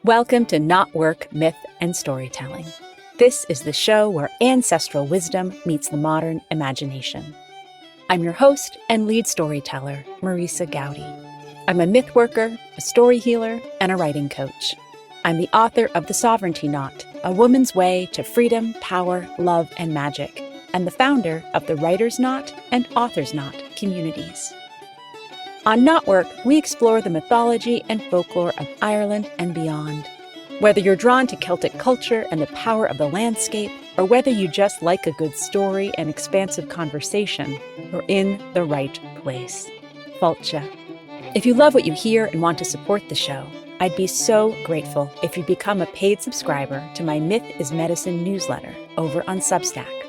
Welcome to Not Work, Myth, and Storytelling. This is the show where ancestral wisdom meets the modern imagination. I'm your host and lead storyteller, Marisa Gowdy. I'm a myth worker, a story healer, and a writing coach. I'm the author of The Sovereignty Knot, A Woman's Way to Freedom, Power, Love, and Magic, and the founder of the Writer's Knot and Author's Knot communities. On Not Work, we explore the mythology and folklore of Ireland and beyond. Whether you're drawn to Celtic culture and the power of the landscape, or whether you just like a good story and expansive conversation, you're in the right place. Falcha. If you love what you hear and want to support the show, I'd be so grateful if you become a paid subscriber to my Myth is Medicine newsletter over on Substack.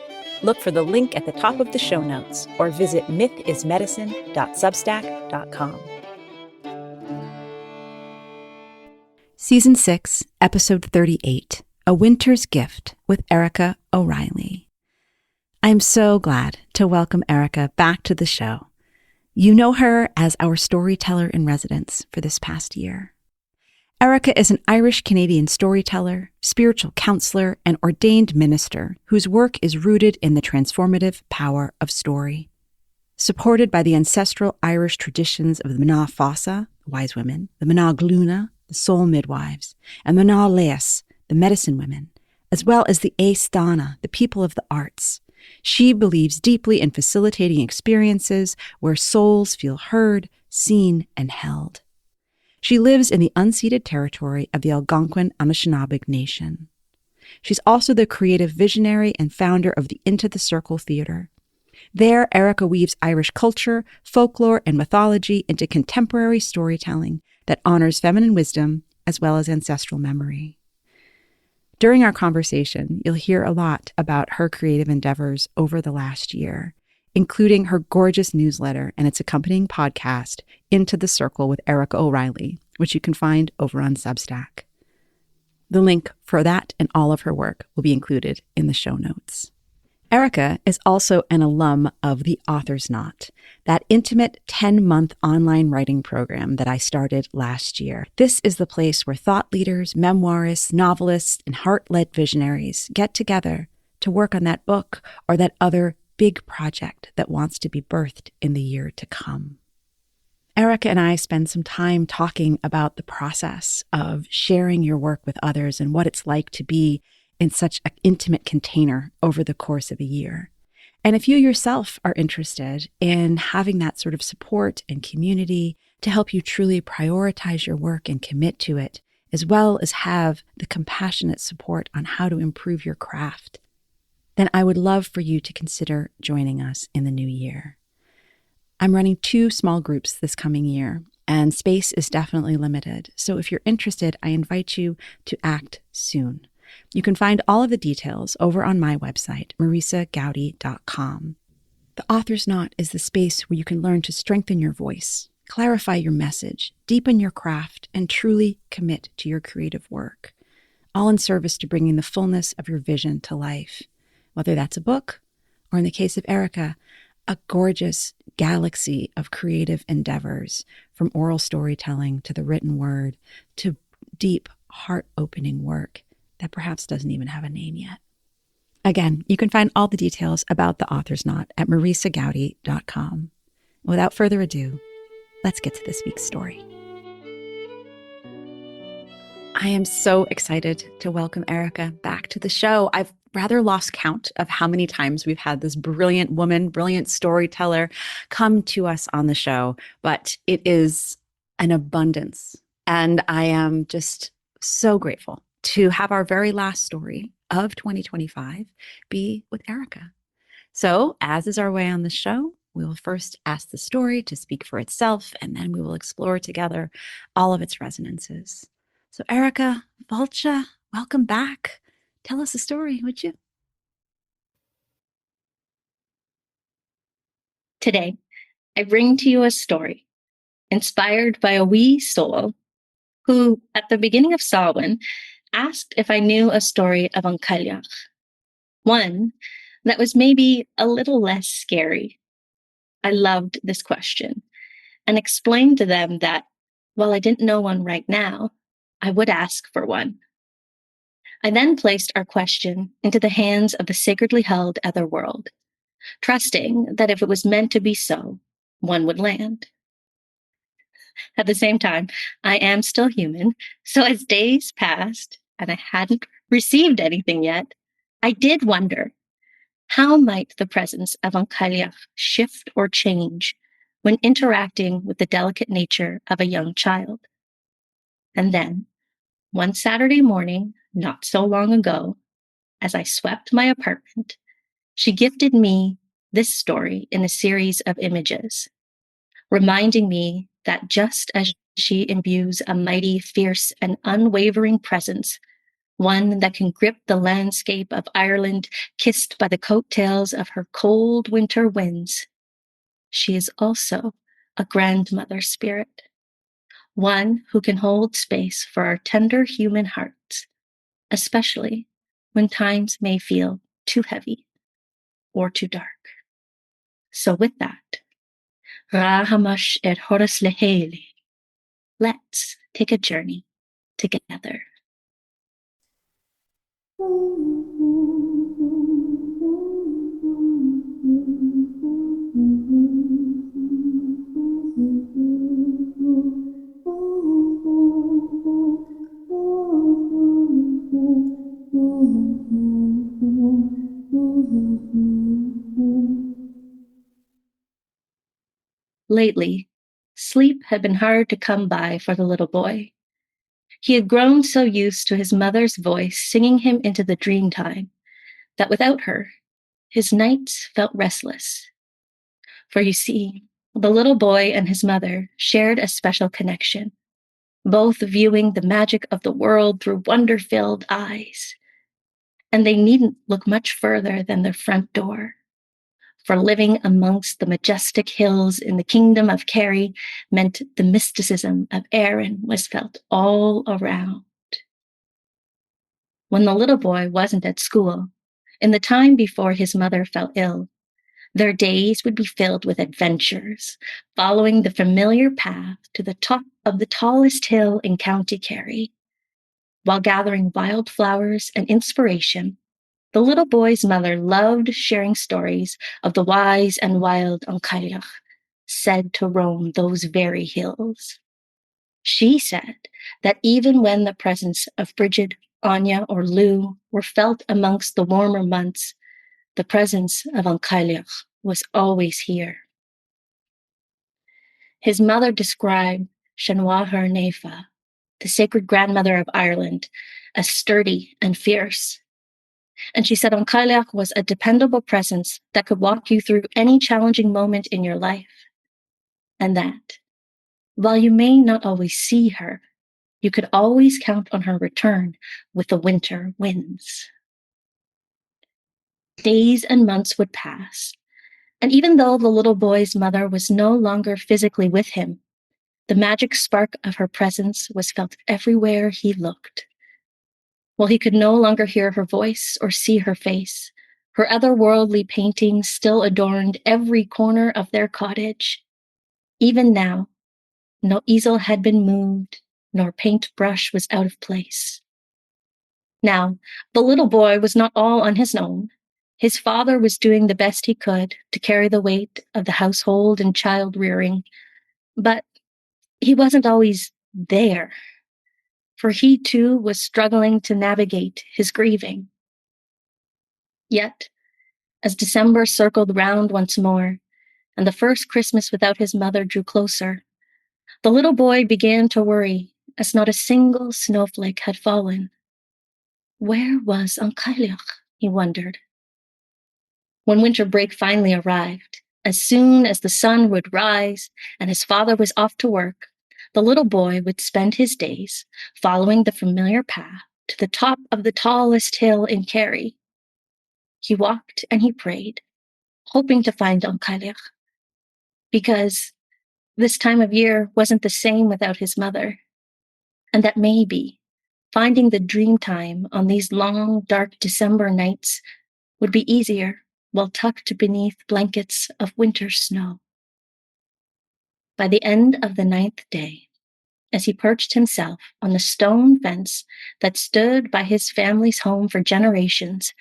Look for the link at the top of the show notes or visit mythismedicine.substack.com. Season 6, Episode 38, A Winter's Gift with Erica O'Reilly. I'm so glad to welcome Erica back to the show. You know her as our storyteller in residence for this past year. Erica is an Irish-Canadian storyteller, spiritual counselor, and ordained minister whose work is rooted in the transformative power of story. Supported by the ancestral Irish traditions of the Mná Feasa, the wise women, the Mná Ghlùline, the soul midwives, and Mná Leigheas, the medicine women, as well as the Áes Dána, the people of the arts, she believes deeply in facilitating experiences where souls feel heard, seen, and held. She lives in the unceded territory of the Algonquin Anishinabeg Nation. She's also the creative visionary and founder of the Into the Circle Theatre. There, Erica weaves Irish culture, folklore, and mythology into contemporary storytelling that honors feminine wisdom as well as ancestral memory. During our conversation, you'll hear a lot about her creative endeavors over the last year, including her gorgeous newsletter and its accompanying podcast, Into the Circle with Erica O'Reilly, which you can find over on Substack. The link for that and all of her work will be included in the show notes. Erica is also an alum of the Author's Knot, that intimate 10-month online writing program that I started last year. This is the place where thought leaders, memoirists, novelists, and heart-led visionaries get together to work on that book or that other big project that wants to be birthed in the year to come. Erica and I spend some time talking about the process of sharing your work with others and what it's like to be in such an intimate container over the course of a year. And if you yourself are interested in having that sort of support and community to help you truly prioritize your work and commit to it, as well as have the compassionate support on how to improve your craft, then I would love for you to consider joining us in the new year. I'm running 2 small groups this coming year, and space is definitely limited. So if you're interested, I invite you to act soon. You can find all of the details over on my website, marisagowdy.com. The Author's Knot is the space where you can learn to strengthen your voice, clarify your message, deepen your craft, and truly commit to your creative work, all in service to bringing the fullness of your vision to life. Whether that's a book, or in the case of Erica, a gorgeous galaxy of creative endeavors, from oral storytelling to the written word to deep, heart-opening work that perhaps doesn't even have a name yet. Again, you can find all the details about the Author's Knot at marisagowdy.com. Without further ado, let's get to this week's story. I am so excited to welcome Erica back to the show. I've rather lost count of how many times we've had this brilliant woman, brilliant storyteller come to us on the show, but it is an abundance. And I am just so grateful to have our very last story of 2025 be with Erica. So, as is our way on the show, we will first ask the story to speak for itself, and then we will explore together all of its resonances. So, Erica, Falcha, welcome back. Tell us a story, would you? Today, I bring to you a story inspired by a wee soul who, at the beginning of Samhain, asked if I knew a story of An Chailleach, one that was maybe a little less scary. I loved this question and explained to them that while I didn't know one right now, I would ask for one. I then placed our question into the hands of the sacredly held otherworld, trusting that if it was meant to be so, one would land. At the same time, I am still human, so as days passed and I hadn't received anything yet, I did wonder, how might the presence of An Chailleach shift or change when interacting with the delicate nature of a young child? And then, one Saturday morning, not so long ago, as I swept my apartment, she gifted me this story in a series of images, reminding me that just as she imbues a mighty, fierce, and unwavering presence, one that can grip the landscape of Ireland kissed by the coattails of her cold winter winds, she is also a grandmother spirit, one who can hold space for our tender human hearts, especially when times may feel too heavy or too dark. So with that, Rahamash et Horas Lehele, let's take a journey together. Lately, sleep had been hard to come by for the little boy. He had grown so used to his mother's voice singing him into the dream time that without her, his nights felt restless. For you see, the little boy and his mother shared a special connection, both viewing the magic of the world through wonder-filled eyes. And they needn't look much further than their front door. For living amongst the majestic hills in the kingdom of Kerry meant the mysticism of Erin was felt all around. When the little boy wasn't at school, in the time before his mother fell ill, their days would be filled with adventures, following the familiar path to the top of the tallest hill in County Kerry. While gathering wildflowers and inspiration, the little boy's mother loved sharing stories of the wise and wild An Chailleach, said to roam those very hills. She said that even when the presence of Bridget, Anya, or Lou were felt amongst the warmer months, the presence of An Chailleach was always here. His mother described Mná Feasa, the sacred grandmother of Ireland, as sturdy and fierce. And she said An Chailleach was a dependable presence that could walk you through any challenging moment in your life. And that, while you may not always see her, you could always count on her return with the winter winds. Days and months would pass, and even though the little boy's mother was no longer physically with him, the magic spark of her presence was felt everywhere he looked. While he could no longer hear her voice or see her face, her otherworldly paintings still adorned every corner of their cottage. Even now, no easel had been moved, nor paintbrush was out of place. Now, the little boy was not all on his own. His father was doing the best he could to carry the weight of the household and child rearing, but he wasn't always there, for he too was struggling to navigate his grieving. Yet, as December circled round once more, and the first Christmas without his mother drew closer, the little boy began to worry as not a single snowflake had fallen. Where was An Chailleach, he wondered. When winter break finally arrived, as soon as the sun would rise and his father was off to work, the little boy would spend his days following the familiar path to the top of the tallest hill in Kerry. He walked and he prayed, hoping to find An Chailleach, because this time of year wasn't the same without his mother, and that maybe finding the dream time on these long, dark December nights would be easier while tucked beneath blankets of winter snow. By the end of the 9th day, as he perched himself on the stone fence that stood by his family's home for generations.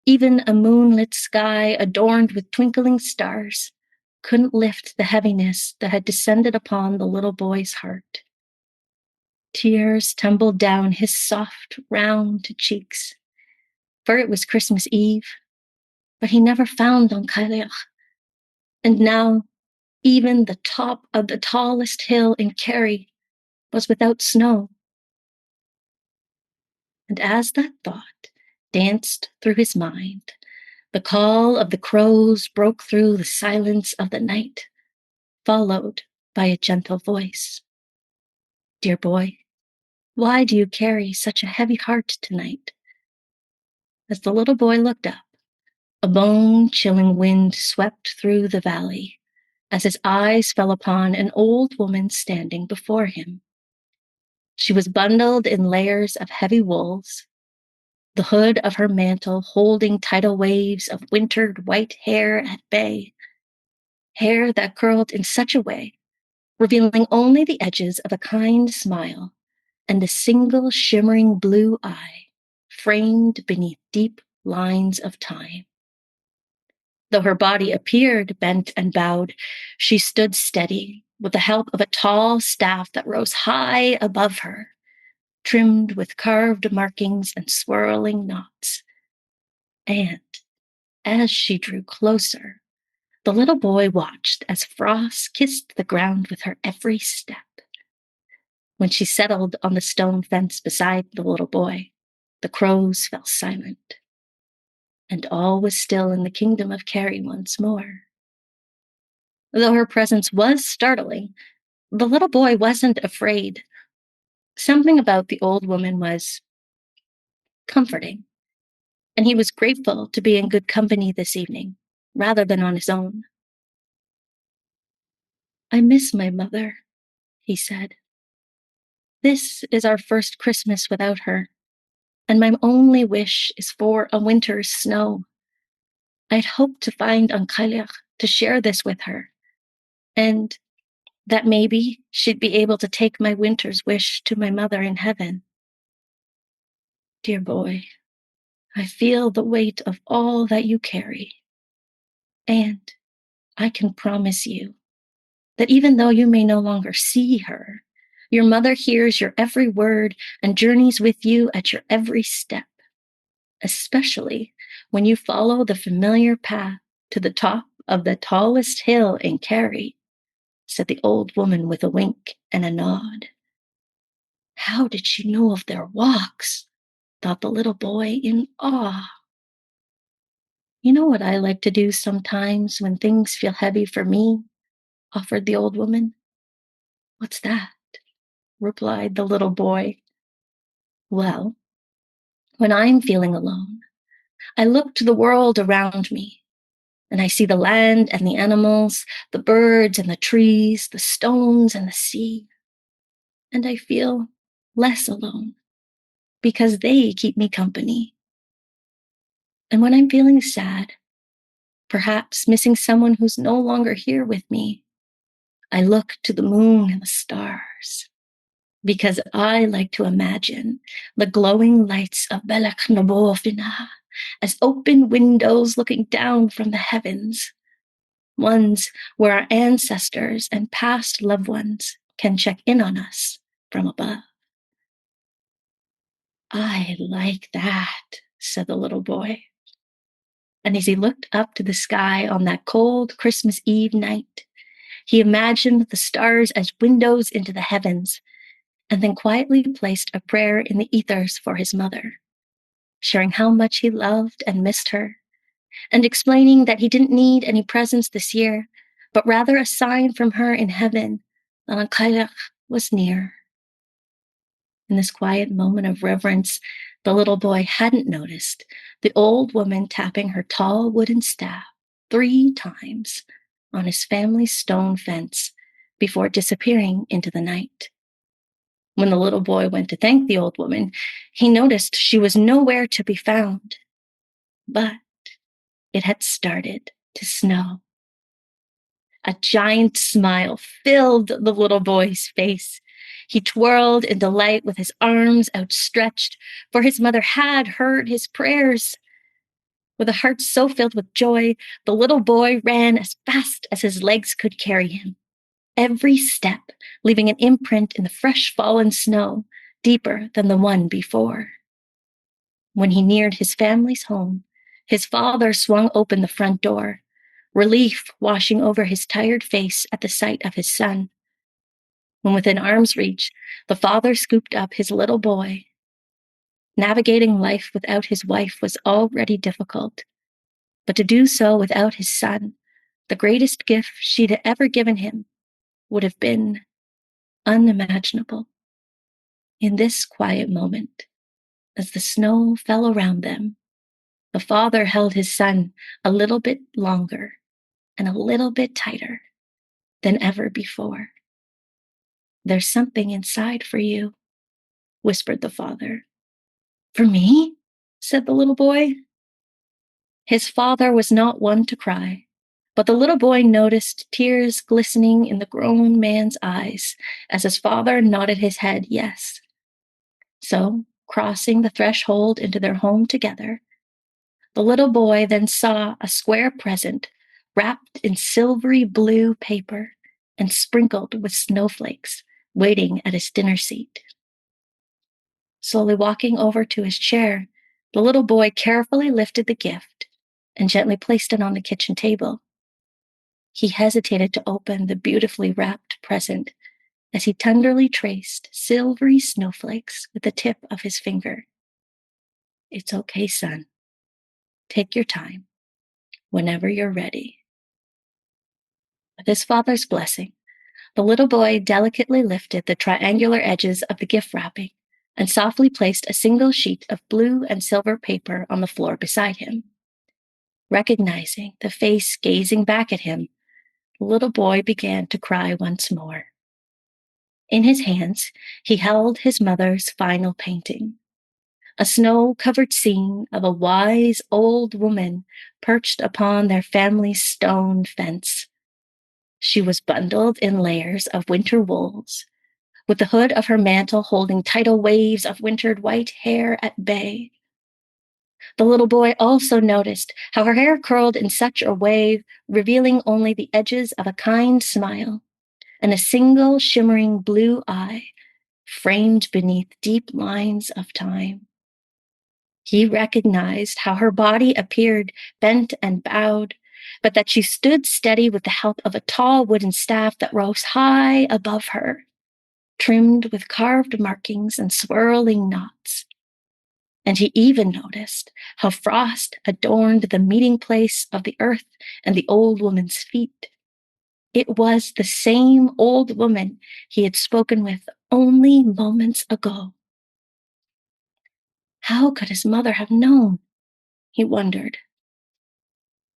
Even a moonlit sky adorned with twinkling stars couldn't lift the heaviness that had descended upon the little boy's heart. Tears tumbled down his soft, round cheeks, for it was Christmas Eve, but he never found An Chailleach. And now, even the top of the tallest hill in Kerry was without snow. And as that thought danced through his mind, the call of the crows broke through the silence of the night, followed by a gentle voice. "Dear boy, why do you carry such a heavy heart tonight?" As the little boy looked up, a bone-chilling wind swept through the valley as his eyes fell upon an old woman standing before him. She was bundled in layers of heavy wools, the hood of her mantle holding tidal waves of wintered white hair at bay, hair that curled in such a way, revealing only the edges of a kind smile and a single shimmering blue eye framed beneath deep lines of time. Though her body appeared bent and bowed, she stood steady with the help of a tall staff that rose high above her, trimmed with carved markings and swirling knots. And as she drew closer, the little boy watched as frost kissed the ground with her every step. When she settled on the stone fence beside the little boy, the crows fell silent, and all was still in the kingdom of Kerry once more. Though her presence was startling, the little boy wasn't afraid. Something about the old woman was comforting, and he was grateful to be in good company this evening, rather than on his own. "I miss my mother," he said. "This is our first Christmas without her, and my only wish is for a winter's snow. I'd hoped to find An Chailleach to share this with her, and that maybe she'd be able to take my winter's wish to my mother in heaven. Dear boy, I feel the weight of all that you carry, and I can promise you that even though you may no longer see her, your mother hears your every word and journeys with you at your every step, especially when you follow the familiar path to the top of the tallest hill in Kerry," said the old woman with a wink and a nod. How did she know of their walks? Thought the little boy in awe. "You know what I like to do sometimes when things feel heavy for me?" offered the old woman. "What's that?" replied the little boy. "Well, when I'm feeling alone, I look to the world around me, and I see the land and the animals, the birds and the trees, the stones and the sea, and I feel less alone because they keep me company. And when I'm feeling sad, perhaps missing someone who's no longer here with me, I look to the moon and the stars, because I like to imagine the glowing lights of Mná Feasa as open windows looking down from the heavens, ones where our ancestors and past loved ones can check in on us from above." "I like that," said the little boy. And as he looked up to the sky on that cold Christmas Eve night, he imagined the stars as windows into the heavens, and then quietly placed a prayer in the ethers for his mother, sharing how much he loved and missed her, and explaining that he didn't need any presents this year, but rather a sign from her in heaven that An Chailleach was near. In this quiet moment of reverence, the little boy hadn't noticed the old woman tapping her tall wooden staff 3 times on his family's stone fence before disappearing into the night. When the little boy went to thank the old woman, he noticed she was nowhere to be found. But it had started to snow. A giant smile filled the little boy's face. He twirled in delight with his arms outstretched, for his mother had heard his prayers. With a heart so filled with joy, the little boy ran as fast as his legs could carry him, every step leaving an imprint in the fresh fallen snow, deeper than the one before. When he neared his family's home, his father swung open the front door, relief washing over his tired face at the sight of his son. When within arm's reach, the father scooped up his little boy. Navigating life without his wife was already difficult, but to do so without his son, the greatest gift she'd ever given him, would have been unimaginable. In this quiet moment, as the snow fell around them, the father held his son a little bit longer and a little bit tighter than ever before. "There's something inside for you," whispered the father. "For me?" said the little boy. His father was not one to cry, but the little boy noticed tears glistening in the grown man's eyes as his father nodded his head yes. So, crossing the threshold into their home together, the little boy then saw a square present wrapped in silvery blue paper and sprinkled with snowflakes waiting at his dinner seat. Slowly walking over to his chair, the little boy carefully lifted the gift and gently placed it on the kitchen table. He hesitated to open the beautifully wrapped present as he tenderly traced silvery snowflakes with the tip of his finger. "It's okay, son. Take your time, whenever you're ready." With his father's blessing, the little boy delicately lifted the triangular edges of the gift wrapping and softly placed a single sheet of blue and silver paper on the floor beside him. Recognizing the face gazing back at him, the little boy began to cry once more. In his hands, he held his mother's final painting, a snow-covered scene of a wise old woman perched upon their family's stone fence. She was bundled in layers of winter wools, with the hood of her mantle holding tidal waves of wintered white hair at bay. The little boy also noticed how her hair curled in such a way, revealing only the edges of a kind smile and a single shimmering blue eye framed beneath deep lines of time. He recognized how her body appeared bent and bowed, but that she stood steady with the help of a tall wooden staff that rose high above her, trimmed with carved markings and swirling knots. And he even noticed how frost adorned the meeting place of the earth and the old woman's feet. It was the same old woman he had spoken with only moments ago. How could his mother have known? He wondered.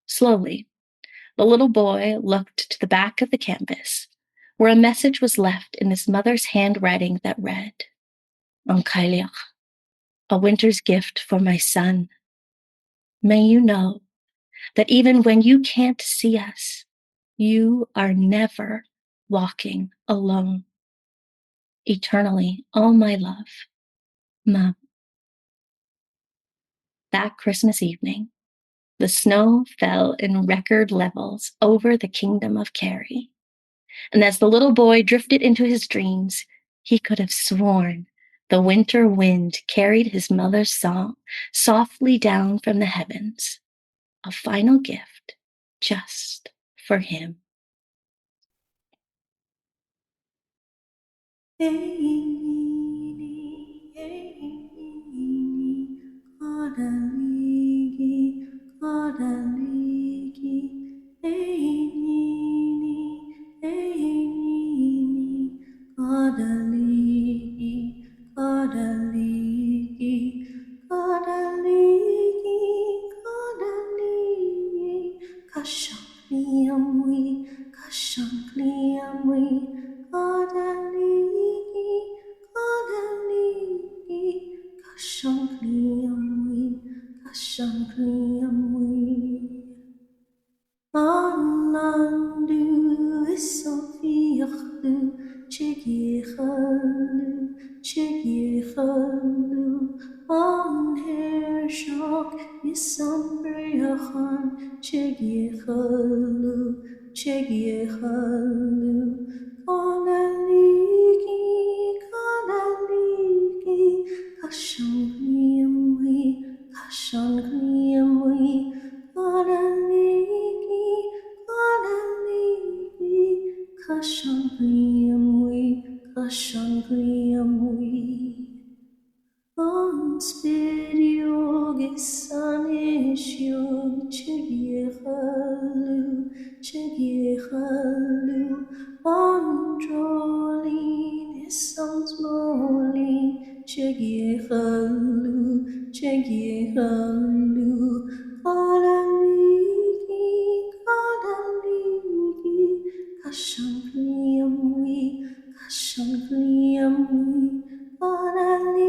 Slowly, the little boy looked to the back of the canvas, where a message was left in his mother's handwriting that read, "An Chailleach, a winter's gift for my son. May you know that even when you can't see us, you are never walking alone. Eternally, all my love, Mom." That Christmas evening, the snow fell in record levels over the kingdom of Kerry. And as the little boy drifted into his dreams, he could have sworn the winter wind carried his mother's song softly down from the heavens, a final gift just for him. Chailleach an Chailleach is sunbriachan Chailleach Galaligi Kashan Gliamwi Galaligi Kashan Gliamwi Spiriog Sanishog Chigiechalu Androlin Issamsmolin Chigiechalu Galaligi Kashankliamwi Galaligi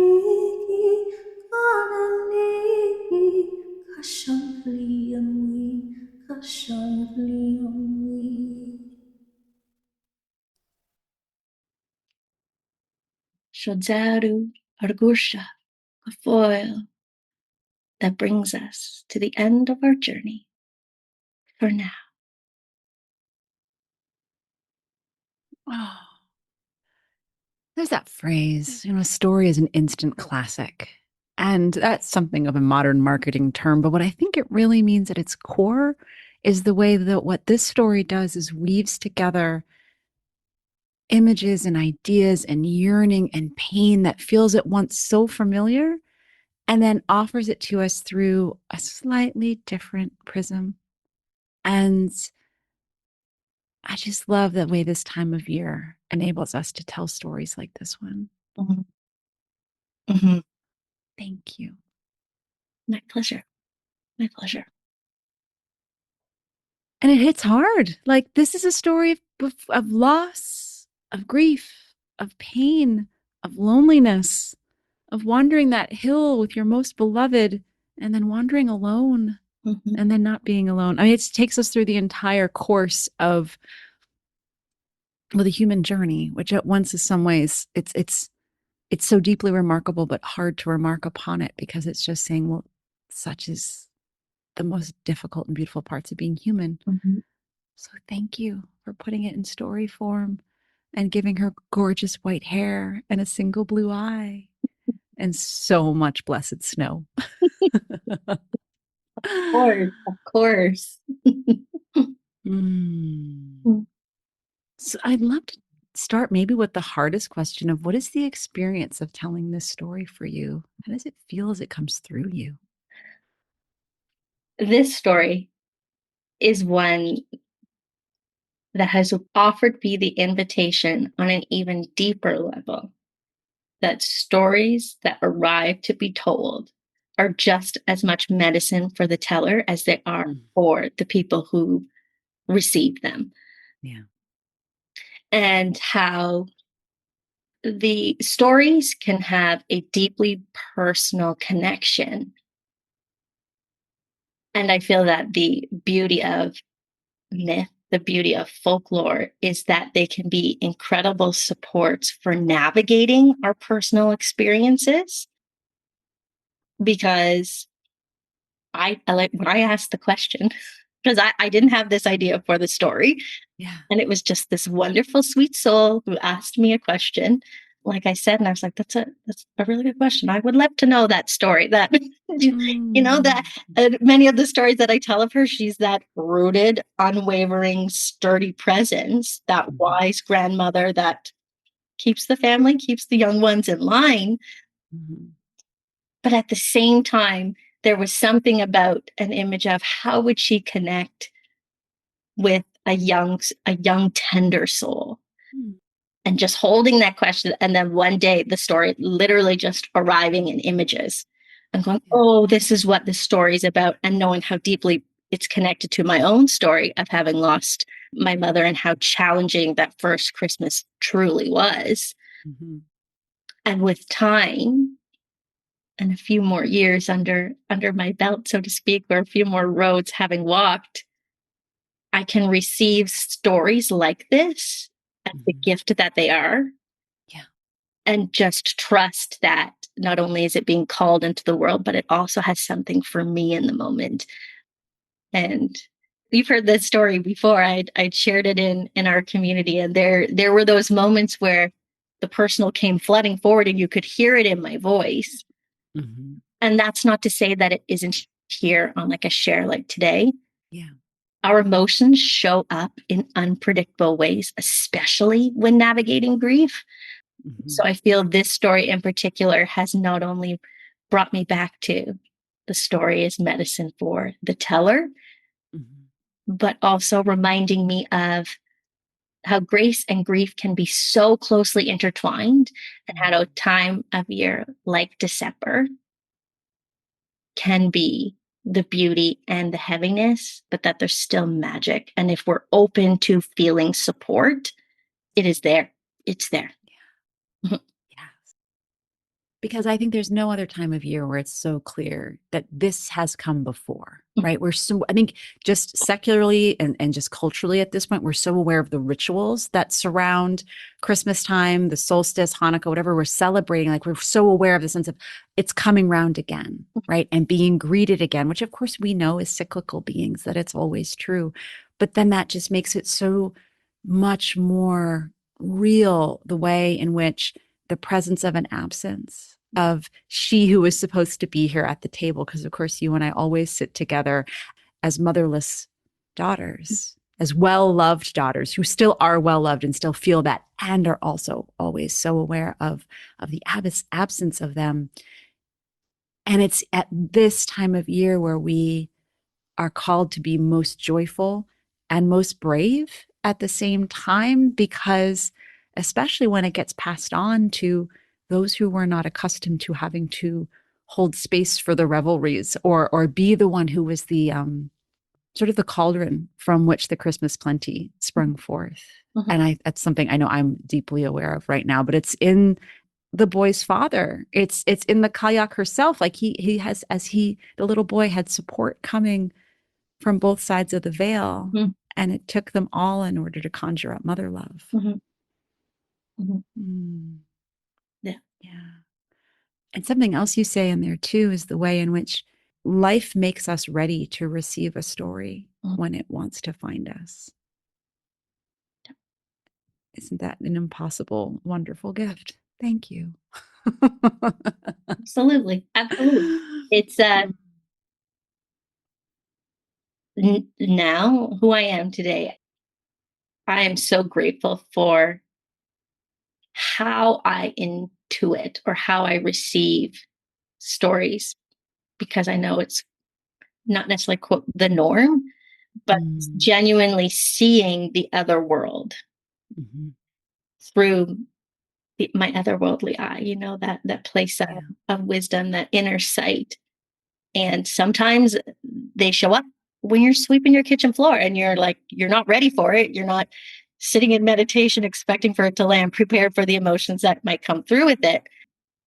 Kashankliamwi Shodzaru Argusha, a foil that brings us to the end of our journey for now. Oh, there's that phrase, a story is an instant classic. And that's something of a modern marketing term. But what I think it really means at its core is the way that what this story does is weaves together images and ideas and yearning and pain that feels at once so familiar and then offers it to us through a slightly different prism. And I just love the way this time of year enables us to tell stories like this one. Mm-hmm. Mm-hmm. Thank you. My pleasure. My pleasure. And it hits hard. Like, this is a story of loss, of grief, of pain, of loneliness, of wandering that hill with your most beloved and then wandering alone and then not being alone. I mean, it takes us through the entire course of the human journey, which at once in some ways it's so deeply remarkable, but hard to remark upon it because it's just saying, well, such is the most difficult and beautiful parts of being human. Mm-hmm. So thank you for putting it in story form and giving her gorgeous white hair and a single blue eye and so much blessed snow. Of course. So I'd love to start maybe with the hardest question of what is the experience of telling this story for you? How does it feel as it comes through you? This story is one that has offered me the invitation on an even deeper level that stories that arrive to be told are just as much medicine for the teller as they are for the people who receive them. Yeah. And how the stories can have a deeply personal connection. And I feel that the beauty of myth, the beauty of folklore, is that they can be incredible supports for navigating our personal experiences. Because I like when I asked the question, because I didn't have this idea for the story. Yeah. And it was just this wonderful, sweet soul who asked me a question. Like I said, and I was like, that's a really good question. I would love to know that story. That, that many of the stories that I tell of her, she's that rooted, unwavering, sturdy presence, that wise grandmother that keeps the family, keeps the young ones in line. But at the same time, there was something about an image of how would she connect with a young, tender soul. And just holding that question. And then one day the story literally just arriving in images and going, oh, this is what this story is about. And knowing how deeply it's connected to my own story of having lost my mother and how challenging that first Christmas truly was. And with time and a few more years under my belt, so to speak, or a few more roads having walked, I can receive stories like this as the gift that they are. Yeah. and just trust that not only is it being called into the world, but it also has something for me in the moment. And you've heard this story before. I'd shared it in our community, and there were those moments where the personal came flooding forward, and you could hear it in my voice. Mm-hmm. And that's not to say that it isn't here on like a share like today. Yeah. Our emotions show up in unpredictable ways, especially when navigating grief. Mm-hmm. So I feel this story in particular has not only brought me back to the story as medicine for the teller, Mm-hmm. but also reminding me of how grace and grief can be so closely intertwined, and how a time of year like December can be the beauty and the heaviness, but that there's still magic. And if we're open to feeling support, it is there. It's there. Yes. Because I think there's no other time of year where it's so clear that this has come before, right? I think just secularly and just culturally at this point, we're so aware of the rituals that surround Christmas time, the solstice, Hanukkah, whatever we're celebrating. Like, we're so aware of the sense of it's coming round again, right? And being greeted again, which of course we know as cyclical beings that it's always true. But then that just makes it so much more real, the way in which the presence of an absence of she who was supposed to be here at the table, because of course you and I always sit together as motherless daughters, as well-loved daughters who still are well-loved and still feel that, and are also always so aware of the absence of them. And it's at this time of year where we are called to be most joyful and most brave at the same time, because especially when it gets passed on to those who were not accustomed to having to hold space for the revelries, or be the one who was the sort of the cauldron from which the Christmas plenty sprung forth. Mm-hmm. And that's something I know I'm deeply aware of right now, but it's in the boy's father. It's in the Cailleach herself. Like, he has, the little boy had support coming from both sides of the veil. Mm-hmm. And it took them all in order to conjure up mother love. Mm-hmm. Mm-hmm. Yeah. And something else you say in there too is the way in which life makes us ready to receive a story when it wants to find us. Isn't that an impossible, wonderful gift? Thank you. Absolutely. It's now who I am today. I am so grateful for how I intuit or how I receive stories, because I know it's not necessarily quote the norm, but genuinely seeing the other world through my otherworldly eye, that place of wisdom, that inner sight. And sometimes they show up when you're sweeping your kitchen floor and you're not ready for it. You're not sitting in meditation expecting for it to land, prepared for the emotions that might come through with it.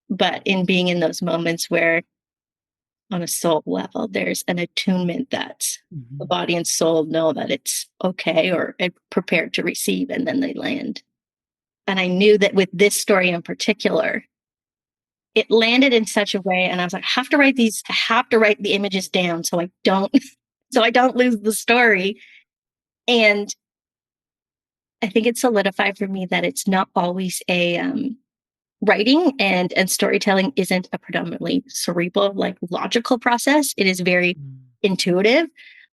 But in being in those moments where on a soul level, there's an attunement that the body and soul know that it's okay or prepared to receive, and then they land. And I knew that with this story in particular, it landed in such a way, and I was like, I have to write the images down so I don't lose the story. And I think it solidified for me that it's not always a writing and storytelling isn't a predominantly cerebral, like logical process. It is very intuitive.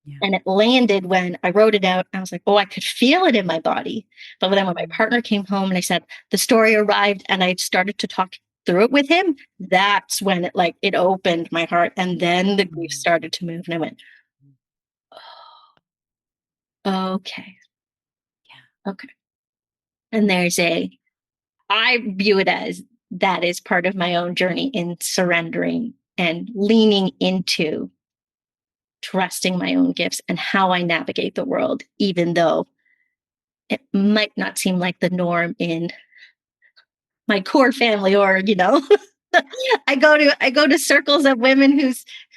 Yeah. And it landed when I wrote it out. I was like, oh, I could feel it in my body. But then when my partner came home and I said, the story arrived, and I started to talk through it with him, that's when it opened my heart. And then the grief started to move, and I went, oh, okay. Yeah. Okay. And I view it as that is part of my own journey in surrendering and leaning into trusting my own gifts and how I navigate the world, even though it might not seem like the norm in my core family, or I go to circles of women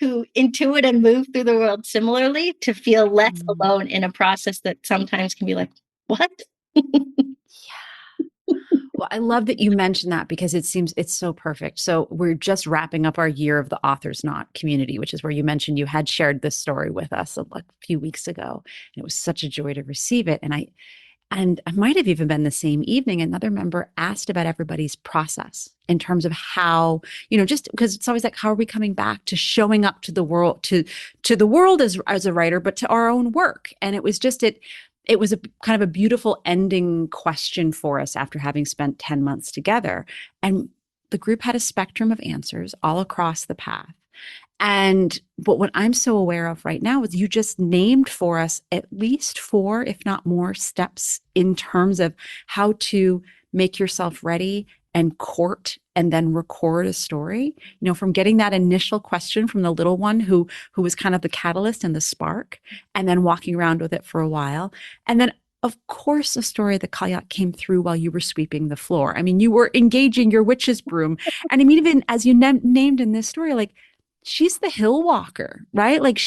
who intuit and move through the world similarly, to feel less alone in a process that sometimes can be like, what? Yeah. Well, I love that you mentioned that because it seems it's so perfect. So we're just wrapping up our year of the Author's Knot community, which is where you mentioned you had shared this story with us a few weeks ago. And it was such a joy to receive it. And I might have even been the same evening, another member asked about everybody's process in terms of how, just because it's always like, how are we coming back to showing up to the world, to the world as a writer, but to our own work. And it was it was a kind of a beautiful ending question for us after having spent 10 months together. And the group had a spectrum of answers all across the path. But what I'm so aware of right now is you just named for us at least 4, if not more, steps in terms of how to make yourself ready and court and then record a story. From getting that initial question from the little one who was kind of the catalyst and the spark, and then walking around with it for a while. And then of course, a story that Cailleach came through while you were sweeping the floor. I mean, you were engaging your witch's broom. And I mean, even as you named in this story, like, she's the hill walker, right? Like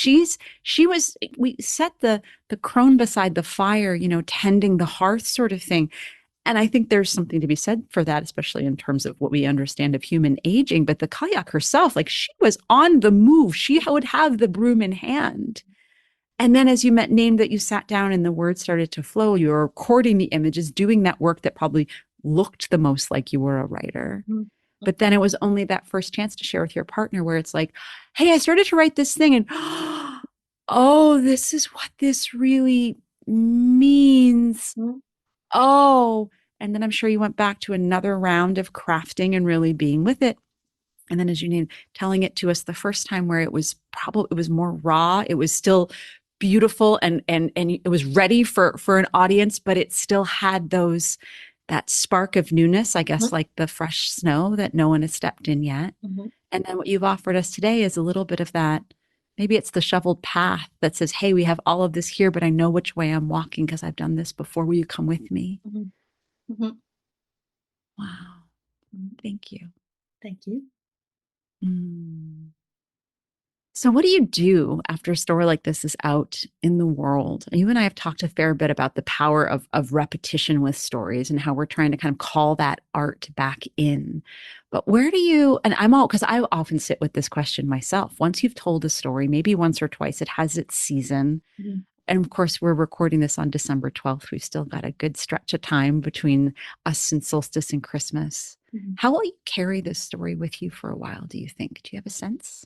we set the crone beside the fire, tending the hearth sort of thing. And I think there's something to be said for that, especially in terms of what we understand of human aging. But the Cailleach herself, like, she was on the move. She would have the broom in hand. And then as you named that you sat down and the words started to flow, you were recording the images, doing that work that probably looked the most like you were a writer. Mm-hmm. But then it was only that first chance to share with your partner where it's like, hey, I started to write this thing and, oh, this is what this really means. Mm-hmm. Oh, and then I'm sure you went back to another round of crafting and really being with it. And then as you named, telling it to us the first time where it was more raw. It was still beautiful and it was ready for an audience, but it still had that spark of newness, I guess, mm-hmm. like the fresh snow that no one has stepped in yet. Mm-hmm. And then what you've offered us today is a little bit of that. Maybe it's the shoveled path that says, hey, we have all of this here, but I know which way I'm walking because I've done this before. Will you come with me? Mm-hmm. Mm-hmm. Wow. Thank you. Thank you. Mm. So what do you do after a story like this is out in the world? You and I have talked a fair bit about the power of repetition with stories and how we're trying to kind of call that art back in. But where do you, and because I often sit with this question myself. Once you've told a story, maybe once or twice, it has its season. Mm-hmm. And of course, we're recording this on December 12th. We've still got a good stretch of time between us and solstice and Christmas. Mm-hmm. How will you carry this story with you for a while, do you think? Do you have a sense?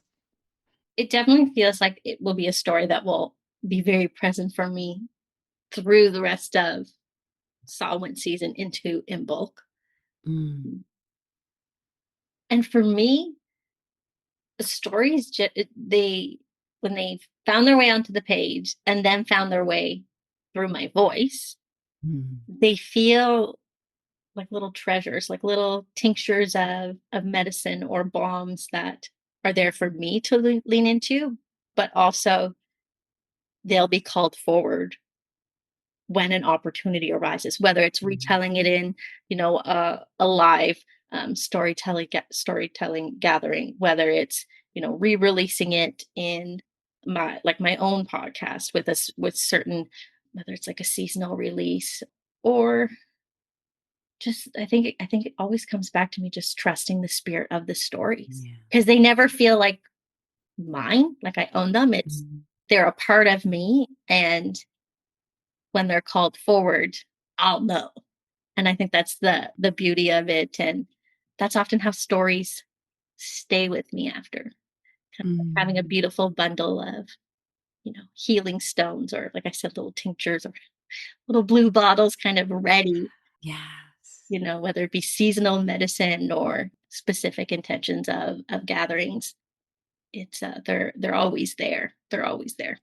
It definitely feels like it will be a story that will be very present for me through the rest of Samhain season into Imbolc. Mm. And for me, the stories, when they found their way onto the page and then found their way through my voice, they feel like little treasures, like little tinctures of medicine or balms that are there for me to lean into, but also they'll be called forward when an opportunity arises, whether it's retelling it in, a live storytelling gathering, whether it's, re-releasing it in my own podcast with certain, whether it's like a seasonal release or just, I think it always comes back to me just trusting the spirit of the stories because they never feel like mine, like I own them. They're a part of me, and when they're called forward, I'll know. And I think that's the beauty of it, and that's often how stories stay with me after, kind of having a beautiful bundle of healing stones, or like I said, little tinctures or little blue bottles kind of ready. Yes. Whether it be seasonal medicine or specific intentions of gatherings, it's they're always there. They're always there.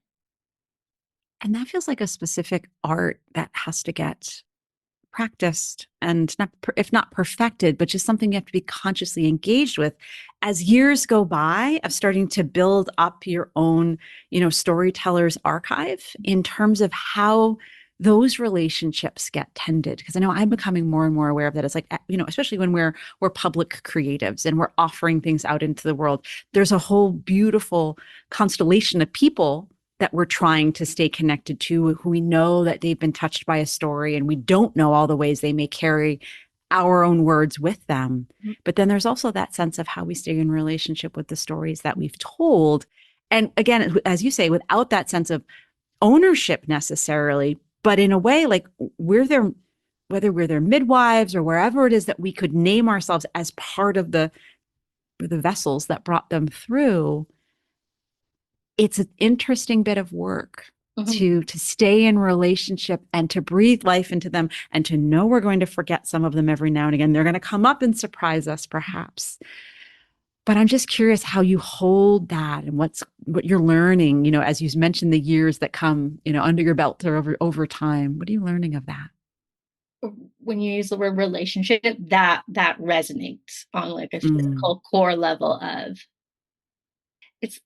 And that feels like a specific art that has to get practiced and if not perfected, but just something you have to be consciously engaged with as years go by of starting to build up your own, storyteller's archive in terms of how those relationships get tended. Because I know I'm becoming more and more aware of that. It's like, especially when we're public creatives and we're offering things out into the world, there's a whole beautiful constellation of people that we're trying to stay connected to, who we know that they've been touched by a story, and we don't know all the ways they may carry our own words with them. Mhm. But then there's also that sense of how we stay in relationship with the stories that we've told. And again, as you say, without that sense of ownership necessarily, but in a way, like we're their, whether we're their midwives or wherever it is that we could name ourselves as part of the vessels that brought them through. It's an interesting bit of work Mhm. to stay in relationship and to breathe life into them and to know we're going to forget some of them every now and again. They're going to come up and surprise us, perhaps. But I'm just curious how you hold that and what you're learning, as you mentioned, the years that come, under your belt or over time. What are you learning of that? When you use the word relationship, that resonates on like a Mm, physical core level of it's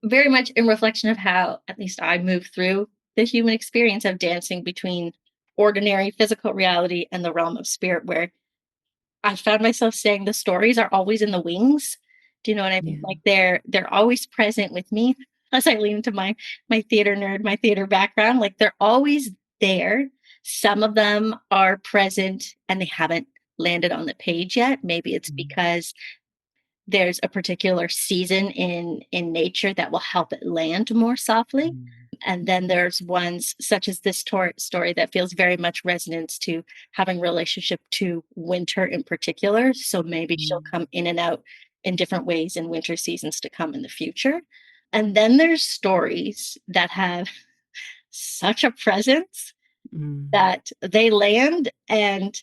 very much in reflection of how at least I move through the human experience of dancing between ordinary physical reality and the realm of spirit, where I found myself saying the stories are always in the wings. Do you know what I mean? yeah. Like they're always present with me as I lean into my theater nerd, my theater background. Like they're always there. Some of them are present and they haven't landed on the page yet. Maybe it's Mm, because there's a particular season in nature that will help it land more softly. mm, And then there's ones such as this story that feels very much resonance to having relationship to winter in particular. So maybe she'll mm, come in and out in different ways in winter seasons to come in the future. And then there's stories that have such a presence mm. that they land and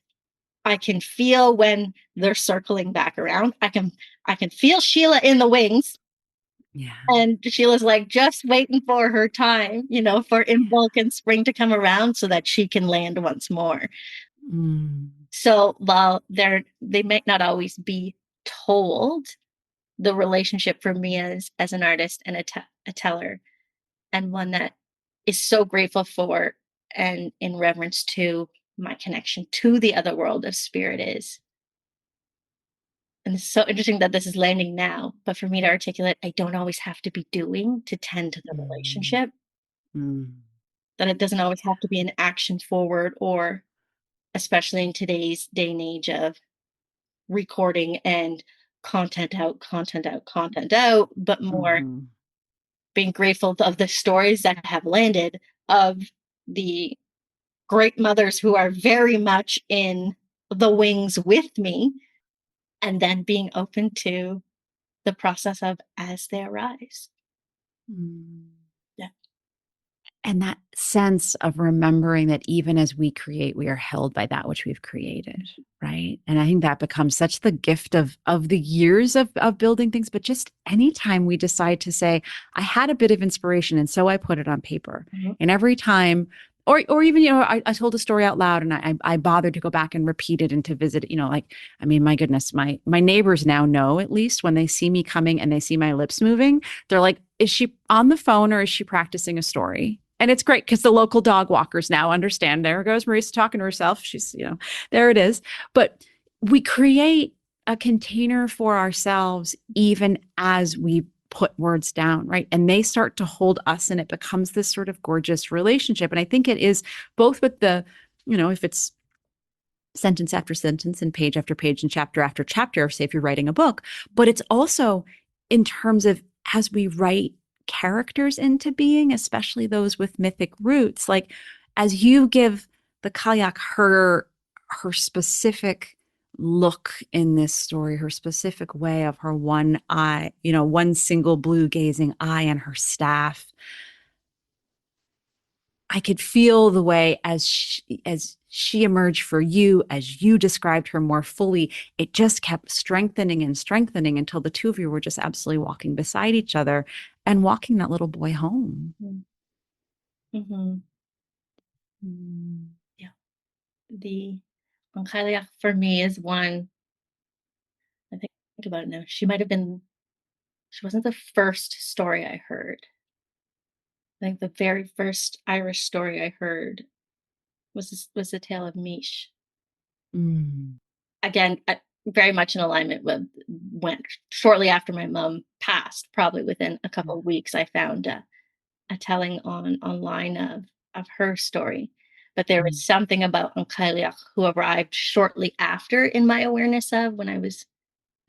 I can feel when they're circling back around. I can feel Sheila in the wings. Yeah. And Sheila's like just waiting for her time, for in Vulcan spring to come around so that she can land once more. Mm, So while they might not always be told, the relationship for me as an artist and a teller, and one that is so grateful for and in reverence to my connection to the other world of spirit is. And it's so interesting that this is landing now, but for me to articulate, I don't always have to be doing to tend to the mm, relationship. mm, That it doesn't always have to be an action forward, or especially in today's day and age of recording and content out, content out, content out, but more mhm, being grateful of the stories that have landed, of the great mothers who are very much in the wings with me, and then being open to the process of as they arise. mm. Yeah. And that sense of remembering that even as we create, we are held by that which we've created, right? And I think that becomes such the gift of the years of building things. But just anytime we decide to say, I had a bit of inspiration, and so I put it on paper. Mhm. And every time, or even, I told a story out loud and I bothered to go back and repeat it and to visit it, like, I mean, my goodness, my neighbors now know, at least when they see me coming and they see my lips moving, they're like, is she on the phone or is she practicing a story? And it's great because the local dog walkers now understand. There goes Marisa talking to herself. She's, there it is. But we create a container for ourselves even as we put words down, right? And they start to hold us and it becomes this sort of gorgeous relationship. And I think it is both with the, if it's sentence after sentence and page after page and chapter after chapter, say if you're writing a book, but it's also in terms of as we write characters into being, especially those with mythic roots, like as you give the Cailleach her specific look in this story, her specific way of her one eye, one single blue gazing eye and her staff. I could feel the way as she emerged for you, as you described her more fully, it just kept strengthening and strengthening until the two of you were just absolutely walking beside each other and walking that little boy home. Mm-hmm. Mm, Yeah. The An Chailleach for me is one, I think about it now. She wasn't the first story I heard. I think the very first Irish story I heard was the tale of Mish. mm, Again, very much in alignment with when shortly after my mom passed, probably within a couple of weeks, I found a telling online of her story. But there was something about An Chailleach who arrived shortly after in my awareness of when I was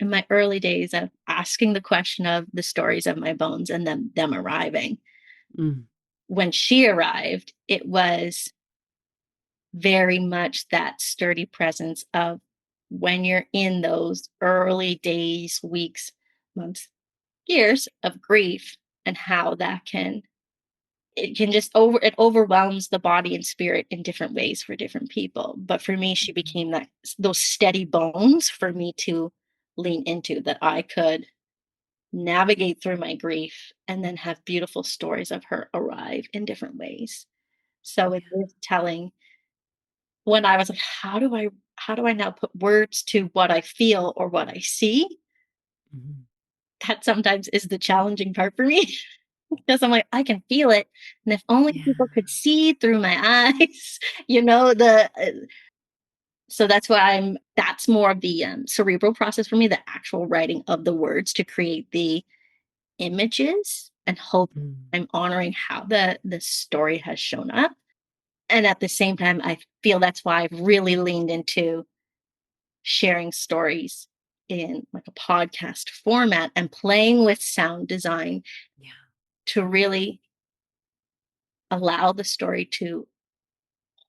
in my early days of asking the question of the stories of my bones and them arriving. Mm. When she arrived, it was very much that sturdy presence of when you're in those early days, weeks, months, years of grief, and how that can it can just it overwhelms the body and spirit in different ways for different people. But for me, she became that those steady bones for me to lean into, that I could navigate through my grief and then have beautiful stories of her arrive in different ways. So it is telling when I was like, how do I now put words to what I feel or what I see? Mhm. That sometimes is the challenging part for me. Because I'm like, I can feel it, and if only Yeah. people could see through my eyes, the so that's why that's more of the, cerebral process for me, the actual writing of the words to create the images and hope Mm. I'm honoring how the story has shown up, and at the same time, I feel that's why I've really leaned into sharing stories in, like, a podcast format and playing with sound design Yeah. to really allow the story to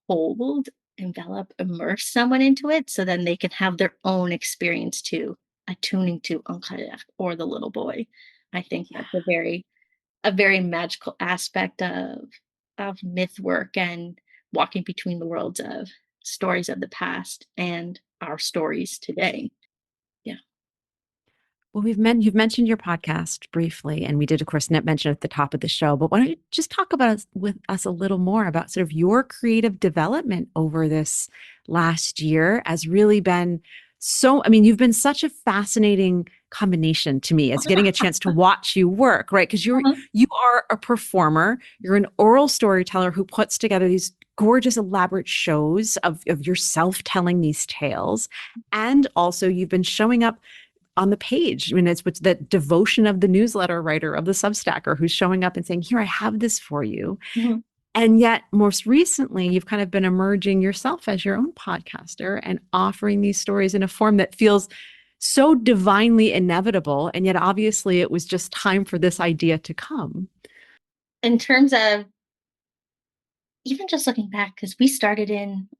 hold, envelop, immerse someone into it so then they can have their own experience to attuning to An Chailleach or the little boy. I think Yeah. that's a very magical aspect of myth work and walking between the worlds of stories of the past and our stories today. Yeah. Well, you've mentioned your podcast briefly, and we did, of course, net mention at the top of the show. But why don't you just talk about with us a little more about sort of your creative development over this last year has really been so. I mean, you've been such a fascinating combination to me as getting a chance to watch you work, right? Because Uh-huh. you are a performer, you're an oral storyteller who puts together these gorgeous, elaborate shows of yourself telling these tales, and also you've been showing up on the page. I mean, it's that devotion of the newsletter writer, of the Substacker, who's showing up and saying, here, I have this for you. Mhm. And yet, most recently, you've kind of been emerging yourself as your own podcaster and offering these stories in a form that feels so divinely inevitable. And yet, obviously, it was just time for this idea to come. In terms of even just looking back, because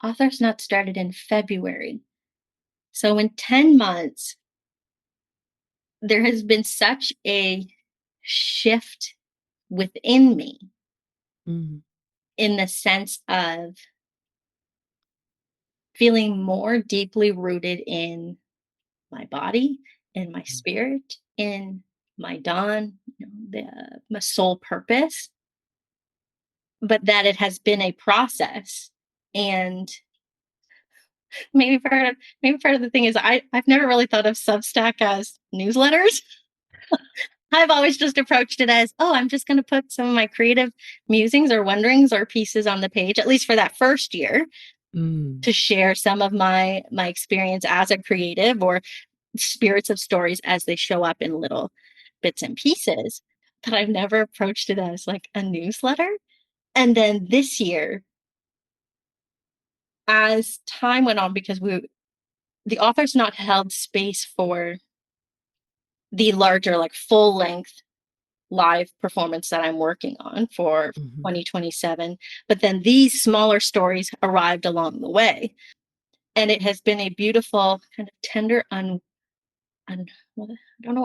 Authors Not started in February. So in 10 months, there has been such a shift within me Mm, in the sense of feeling more deeply rooted in my body, in my mm, spirit, in my dawn, my soul purpose, but that it has been a process. And maybe part of the thing is I've never really thought of Substack as newsletters. I've always just approached it as, oh, I'm just going to put some of my creative musings or wonderings or pieces on the page, at least for that first year, mm. to share some of my experience as a creative or spirits of stories as they show up in little bits and pieces. But I've never approached it as like a newsletter. And then this year, as time went on, because the author's not held space for the larger, like full length live performance that I'm working on for Mhm. 2027. But then these smaller stories arrived along the way. And it has been a beautiful, kind of tender, well, I don't know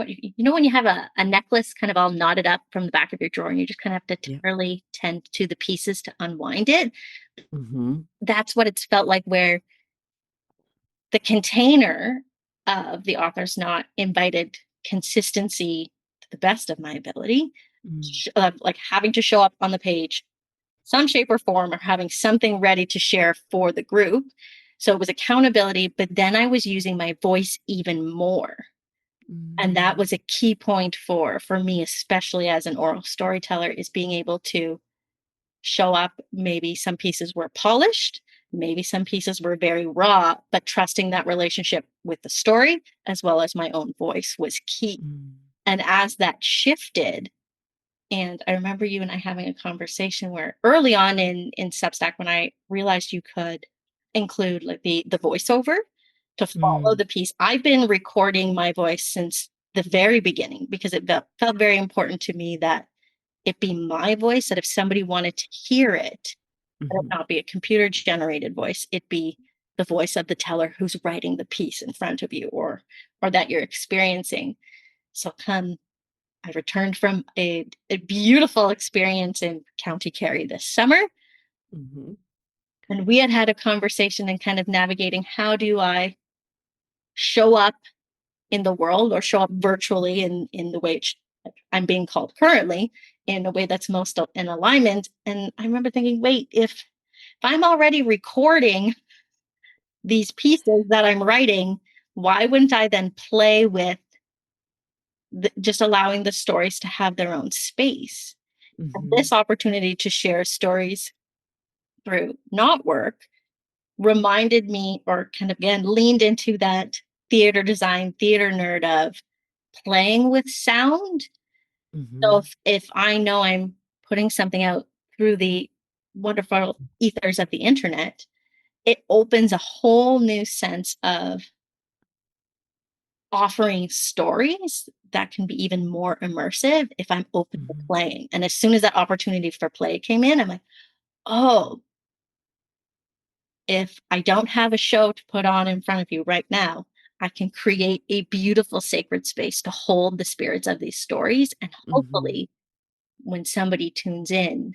when you have a necklace kind of all knotted up from the back of your drawer and you just kind of have to Yeah. tenderly tend to the pieces to unwind it. Mhm. That's what it's felt like, where the container of the author's not invited consistency to the best of my ability, Mm. like having to show up on the page some shape or form, or having something ready to share for the group. So it was accountability, but then I was using my voice even more. And that Mm. was a key point for me, especially as an oral storyteller, is being able to show up. Maybe some pieces were polished, maybe some pieces were very raw, but trusting that relationship with the story as well as my own voice was key. Mm. And as that shifted, And I remember you and I having a conversation where early on in Substack, when I realized you could include like the voiceover to follow Mm, the piece, I've been recording my voice since the very beginning because it felt very important to me that it be my voice, that if somebody wanted to hear it, that it mhm, not be a computer generated voice, it be the voice of the teller who's writing the piece in front of you, or that you're experiencing. So I returned from a beautiful experience in County Kerry this summer, mhm, and we had a conversation and kind of navigating how do I show up in the world or show up virtually in the way I'm being called currently, in a way that's most in alignment. And I remember thinking, wait, if I'm already recording these pieces that I'm writing, why wouldn't I then play with just allowing the stories to have their own space? And mhm, this opportunity to share stories through not work reminded me, or kind of again leaned into that theater design, theater nerd of playing with sound. So mhm, if I know I'm putting something out through the wonderful ethers of the internet, it opens a whole new sense of offering stories that can be even more immersive if I'm open to mhm, playing. And as soon as that opportunity for play came in, I'm like, oh, if I don't have a show to put on in front of you right now, I can create a beautiful sacred space to hold the spirits of these stories. And mhm. hopefully, when somebody tunes in,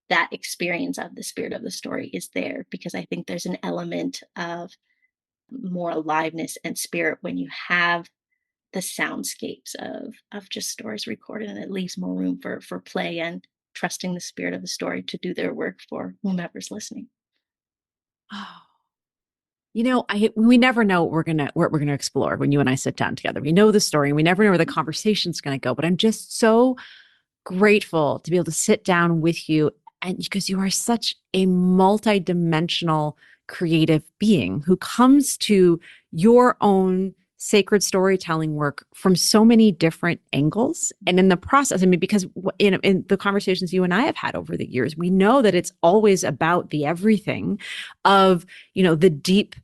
that experience of the spirit of the story is there, because I think there's an element of more aliveness and spirit when you have the soundscapes of just stories recorded, and it leaves more room for play and trusting the spirit of the story to do their work for whomever's listening. Oh, we never know what we're gonna explore when you and I sit down together. We know the story, and we never know where the conversation's gonna go. But I'm just so grateful to be able to sit down with you, and because you are such a multidimensional creative being who comes to your own sacred storytelling work from so many different angles. And in the process, I mean, because in the conversations you and I have had over the years, we know that it's always about the everything of, the deep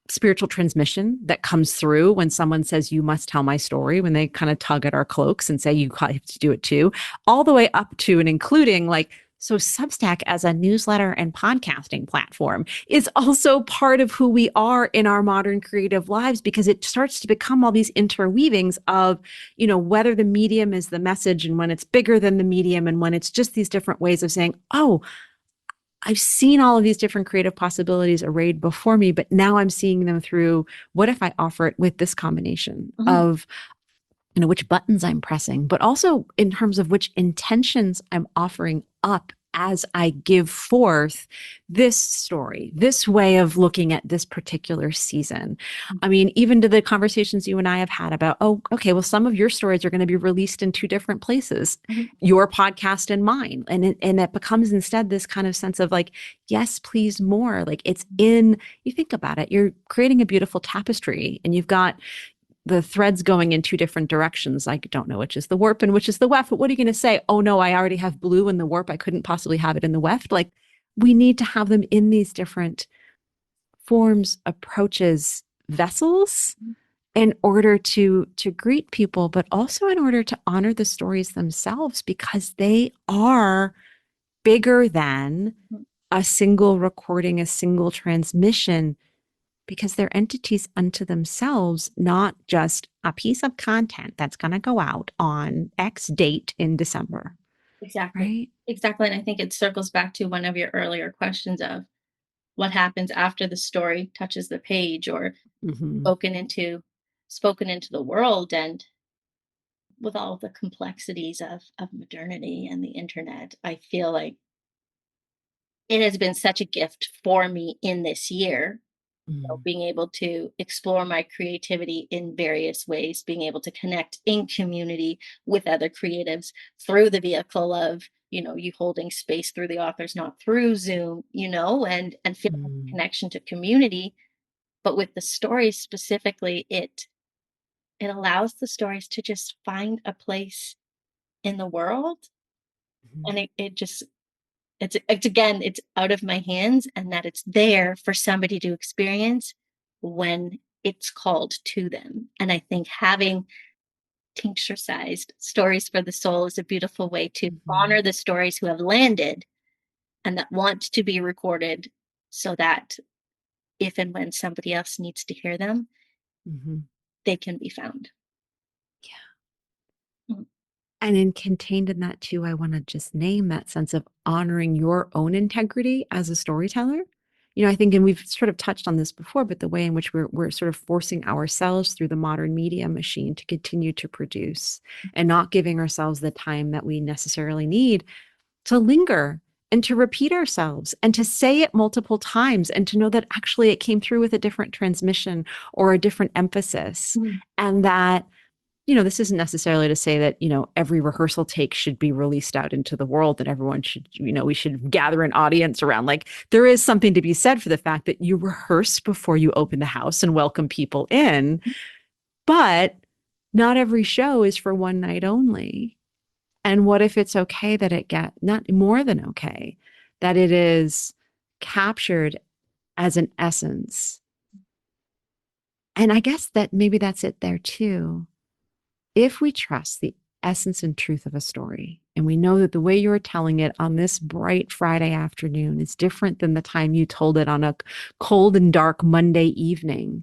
spiritual transmission that comes through when someone says, you must tell my story, when they kind of tug at our cloaks and say, you have to do it too, all the way up to and including like, so Substack as a newsletter and podcasting platform is also part of who we are in our modern creative lives, because it starts to become all these interweavings of, whether the medium is the message and when it's bigger than the medium and when it's just these different ways of saying, oh, I've seen all of these different creative possibilities arrayed before me, but now I'm seeing them through what if I offer it with this combination Mhm. of, which buttons I'm pressing, but also in terms of which intentions I'm offering up as I give forth this story, this way of looking at this particular season. I mean, even to the conversations you and I have had about, oh, okay, well, some of your stories are going to be released in two different places, Mhm. your podcast and mine. And it becomes instead this kind of sense of like, yes, please more. Like you think about it, you're creating a beautiful tapestry and you've got the threads going in two different directions. I don't know which is the warp and which is the weft, but what are you going to say? Oh no, I already have blue in the warp. I couldn't possibly have it in the weft. Like we need to have them in these different forms, approaches, vessels in order to greet people, but also in order to honor the stories themselves, because they are bigger than a single recording, a single transmission, because they're entities unto themselves, not just a piece of content that's going to go out on X date in December, Exactly. right? Exactly. And I think it circles back to one of your earlier questions of what happens after the story touches the page or Mm-hmm. spoken into spoken into the world. And with all the complexities of modernity and the internet, I feel like it has been such a gift for me in this year, Mm-hmm. being able to explore my creativity in various ways, being able to connect in community with other creatives through the vehicle of, you holding space through the authors, not through Zoom, and feeling a Mm-hmm. connection to community. But with the stories specifically, it allows the stories to just find a place in the world. Mhm. And it's again, it's out of my hands, and that it's there for somebody to experience when it's called to them. And I think having tincture-sized stories for the soul is a beautiful way to honor the stories who have landed and that want to be recorded, so that if and when somebody else needs to hear them, Mhm. they can be found. Yeah. And contained in that too, I want to just name that sense of honoring your own integrity as a storyteller. I think, and we've sort of touched on this before, but the way in which we're sort of forcing ourselves through the modern media machine to continue to produce and not giving ourselves the time that we necessarily need to linger and to repeat ourselves and to say it multiple times and to know that actually it came through with a different transmission or a different emphasis. And that this isn't necessarily to say that, every rehearsal take should be released out into the world, that everyone should, we should gather an audience around. Like, there is something to be said for the fact that you rehearse before you open the house and welcome people in. But not every show is for one night only. And what if it's okay that it not more than okay, that it is captured as an essence? And I guess that maybe that's it there too. If we trust the essence and truth of a story, and we know that the way you're telling it on this bright Friday afternoon is different than the time you told it on a cold and dark Monday evening,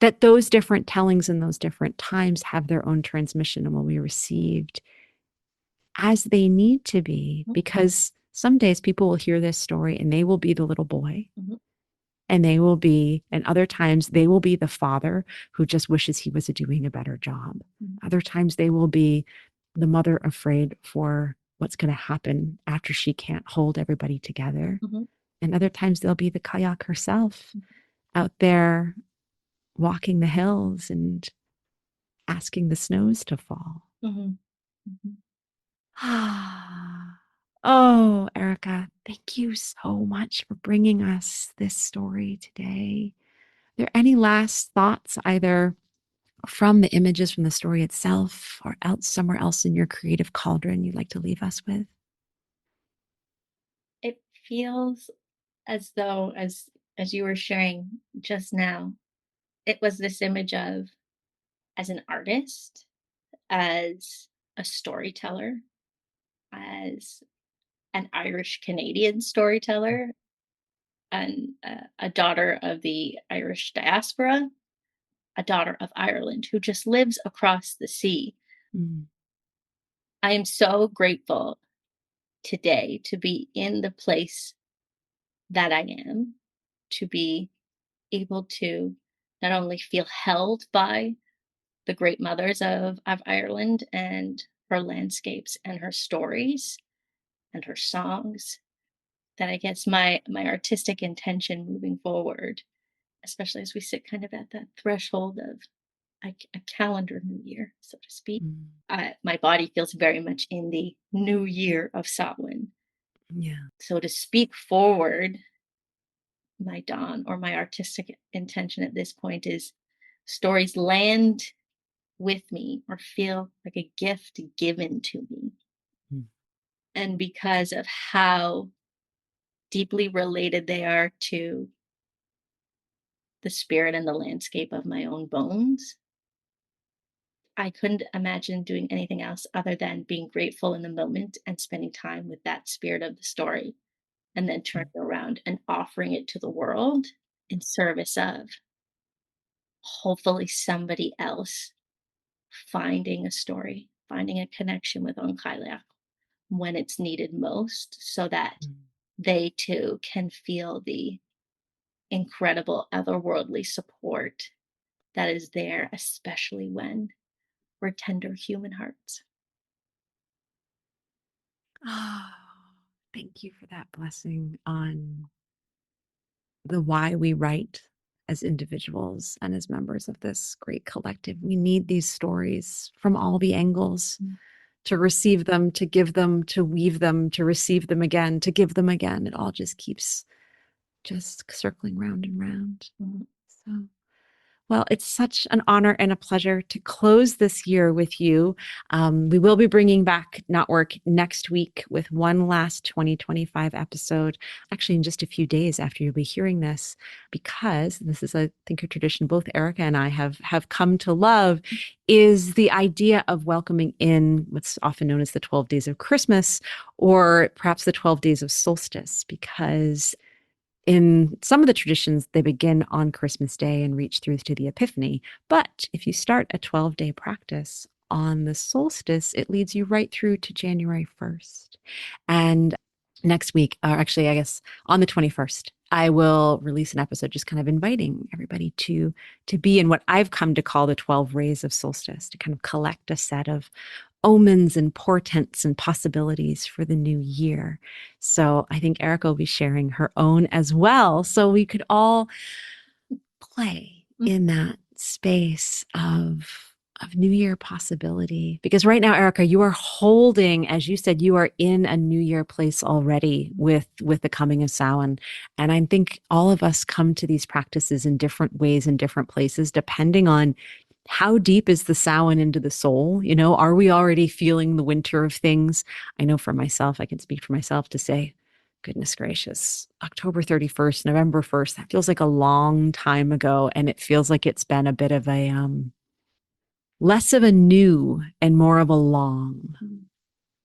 that those different tellings in those different times have their own transmission and will be received as they need to be, because some days people will hear this story and they will be the little boy. And other times they will be the father who just wishes he was doing a better job. Other times they will be the mother afraid for what's going to happen after she can't hold everybody together. And other times they'll be the Cailleach herself out there walking the hills and asking the snows to fall. Oh, Erica, thank you so much for bringing us this story today. Are there any last thoughts, either from the images from the story itself or somewhere else in your creative cauldron you'd like to leave us with? It feels as though, as you were sharing just now, it was this image of, as an artist, as a storyteller, as an Irish Canadian storyteller, and a daughter of the Irish diaspora, a daughter of Ireland who just lives across the sea. I am so grateful today to be in the place that I am, to be able to not only feel held by the great mothers of Ireland and her landscapes and her stories and her songs, that I guess my artistic intention moving forward, especially as we sit kind of at that threshold of a calendar new year, so to speak. My body feels very much in the new year of Samhain. Yeah. So to speak forward, my dawn or my artistic intention at this point is stories land with me or feel like a gift given to me. And because of how deeply related they are to the spirit and the landscape of my own bones, I couldn't imagine doing anything else other than being grateful in the moment and spending time with that spirit of the story, and then turning around and offering it to the world in service of hopefully somebody else finding a story, finding a connection with An Chailleach when it's needed most, so that they too can feel the incredible otherworldly support that is there, especially when we're tender human hearts. Oh, thank you for that blessing on the why we write as individuals and as members of this great collective. We need these stories from all the angles to receive them, to give them, to weave them, to receive them again, to give them again. It all just keeps just circling round and round. So, Well, it's such an honor and a pleasure to close this year with you. We will be bringing back Not Work next week with one last 2025 episode, actually in just a few days after you'll be hearing this, because this is, I think, a tradition both Erica and I have come to love, is the idea of welcoming in what's often known as the 12 days of Christmas, or perhaps the 12 days of solstice, because in some of the traditions, they begin on Christmas Day and reach through to the Epiphany. But if you start a 12-day practice on the solstice, it leads you right through to January 1st. And next week, or actually, I guess on the 21st, I will release an episode just kind of inviting everybody to be in what I've come to call the 12 rays of solstice, to kind of collect a set of omens and portents and possibilities for the new year. So I think Erica will be sharing her own as well. So we could all play in that space of new year possibility. Because right now, Erica, you are holding, as you said, you are in a new year place already with the coming of Samhain. And I think all of us come to these practices in different ways, in different places, depending on how deep is the Samhain into the soul? You know, are we already feeling the winter of things? I know for myself, I can speak for myself to say, goodness gracious, October 31st, November 1st, that feels like a long time ago. And it feels like it's been a bit of a, less of a new and more of a long,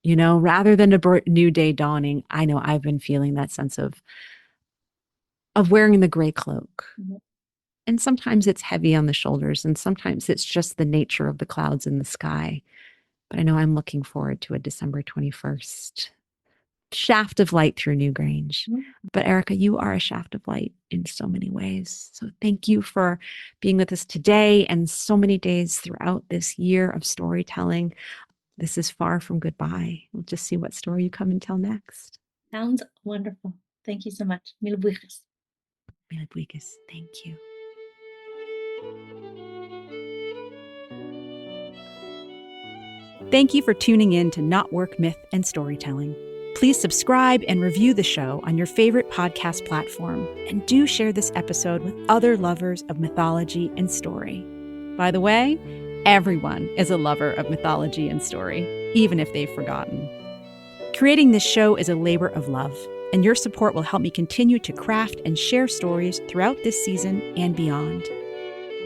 you know, rather than a new day dawning. I know I've been feeling that sense of wearing the gray cloak. Mm-hmm. And sometimes it's heavy on the shoulders, and sometimes it's just the nature of the clouds in the sky. But I know I'm looking forward to a December 21st shaft of light through Newgrange. Mm-hmm. But Erica, you are a shaft of light in so many ways. So thank you for being with us today and so many days throughout this year of storytelling. This is far from goodbye. We'll just see what story you come and tell next. Sounds wonderful. Thank you so much. Mná Leigheas. Mná Leigheas. Thank you. Thank you for tuning in to Not Work, Myth, and Storytelling. Please subscribe and review the show on your favorite podcast platform, and do share this episode with other lovers of mythology and story. By the way, everyone is a lover of mythology and story, even if they've forgotten. Creating this show is a labor of love, and your support will help me continue to craft and share stories throughout this season and beyond.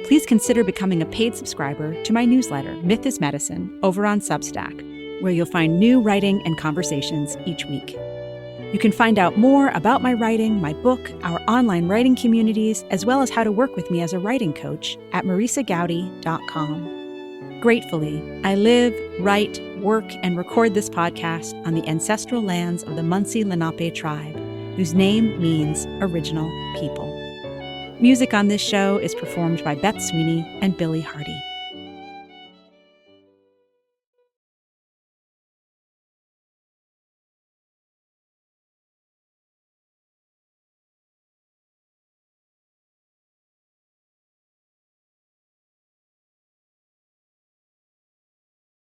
Please consider becoming a paid subscriber to my newsletter, Myth is Medicine, over on Substack, where you'll find new writing and conversations each week. You can find out more about my writing, my book, our online writing communities, as well as how to work with me as a writing coach at marisagowdy.com. Gratefully, I live, write, work, and record this podcast on the ancestral lands of the Munsee Lenape tribe, whose name means original people. Music on this show is performed by Beth Sweeney and Billy Hardy.